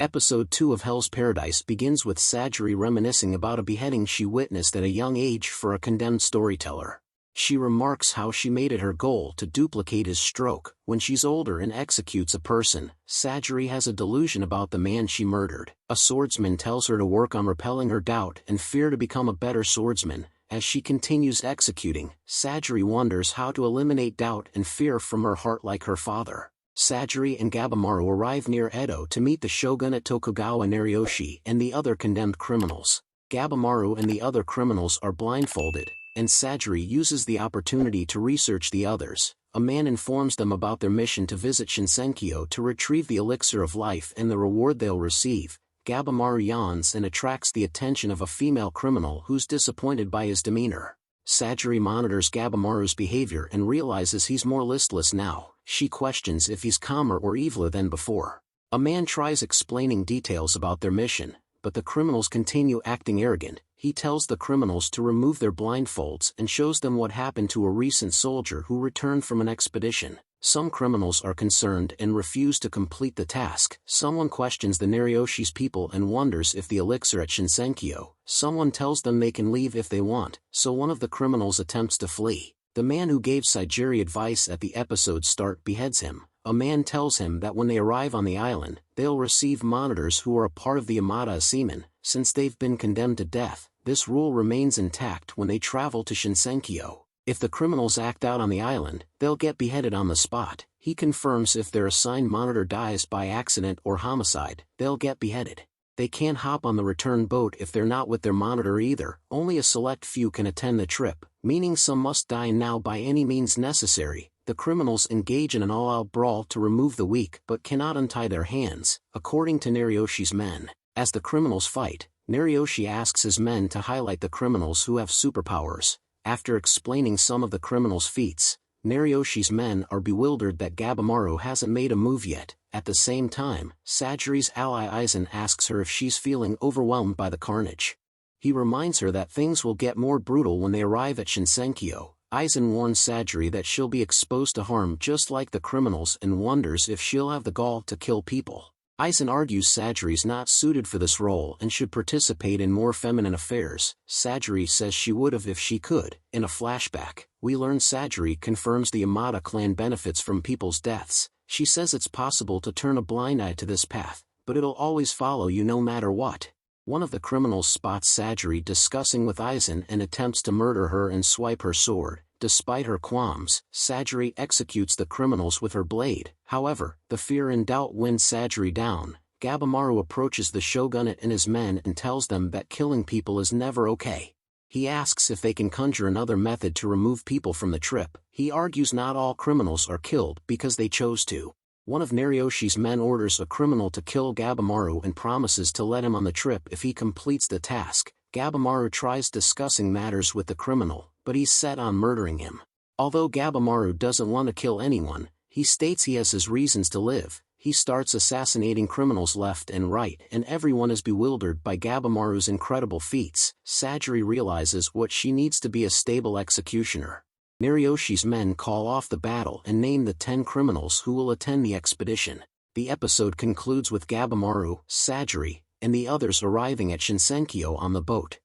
Episode 2 of Hell's Paradise begins with Sajiri reminiscing about a beheading she witnessed at a young age for a condemned storyteller. She remarks how she made it her goal to duplicate his stroke. When she's older and executes a person, Sajiri has a delusion about the man she murdered. A swordsman tells her to work on repelling her doubt and fear to become a better swordsman. As she continues executing, Sajiri wonders how to eliminate doubt and fear from her heart like her father. Sajiri and Gabimaru arrive near Edo to meet the shogunate Tokugawa Nariyoshi and the other condemned criminals. Gabimaru and the other criminals are blindfolded, and Sajiri uses the opportunity to research the others. A man informs them about their mission to visit Shinsenkyo to retrieve the elixir of life and the reward they'll receive. Gabimaru yawns and attracts the attention of a female criminal who's disappointed by his demeanor. Sajiri monitors Gabimaru's behavior and realizes he's more listless now. She questions if he's calmer or eviler than before. A man tries explaining details about their mission, but the criminals continue acting arrogant. He tells the criminals to remove their blindfolds and shows them what happened to a recent soldier who returned from an expedition. Some criminals are concerned and refuse to complete the task. Someone questions the Nariyoshi's people and wonders if the elixir at Shinsenkyo. Someone tells them they can leave if they want, so one of the criminals attempts to flee. The man who gave Sajiri advice at the episode's start beheads him. A man tells him that when they arrive on the island, they'll receive monitors who are a part of the Amada seamen. Since they've been condemned to death, this rule remains intact when they travel to Shinsenkyo. If the criminals act out on the island, they'll get beheaded on the spot. He confirms if their assigned monitor dies by accident or homicide, they'll get beheaded. They can't hop on the return boat if they're not with their monitor either. Only a select few can attend the trip, meaning some must die now by any means necessary. The criminals engage in an all-out brawl to remove the weak but cannot untie their hands, according to Nariyoshi's men. As the criminals fight, Nariyoshi asks his men to highlight the criminals who have superpowers. After explaining some of the criminals' feats, Nariyoshi's men are bewildered that Gabimaru hasn't made a move yet. At the same time, Sajiri's ally Aizen asks her if she's feeling overwhelmed by the carnage. He reminds her that things will get more brutal when they arrive at Shinsenkyo. Aizen warns Sajiri that she'll be exposed to harm just like the criminals and wonders if she'll have the gall to kill people. Aizen argues Sajiri's not suited for this role and should participate in more feminine affairs. Sajiri says she would have if she could. In a flashback, we learn Sajiri confirms the Amada clan benefits from people's deaths. She says it's possible to turn a blind eye to this path, but it'll always follow you no matter what. One of the criminals spots Sajiri discussing with Aizen and attempts to murder her and swipe her sword. Despite her qualms, Sajiri executes the criminals with her blade. However, the fear and doubt win Sajiri down. Gabimaru approaches the shogunate and his men and tells them that killing people is never okay. He asks if they can conjure another method to remove people from the trip. He argues not all criminals are killed because they chose to. One of Nariyoshi's men orders a criminal to kill Gabimaru and promises to let him on the trip if he completes the task. Gabimaru tries discussing matters with the criminal, but he's set on murdering him. Although Gabimaru doesn't want to kill anyone, he states he has his reasons to live. He starts assassinating criminals left and right, and everyone is bewildered by Gabimaru's incredible feats. Sajiri realizes what she needs to be a stable executioner. Nariyoshi's men call off the battle and name the 10 criminals who will attend the expedition. The episode concludes with Gabimaru, Sajiri, and the others arriving at Shinsenkyo on the boat.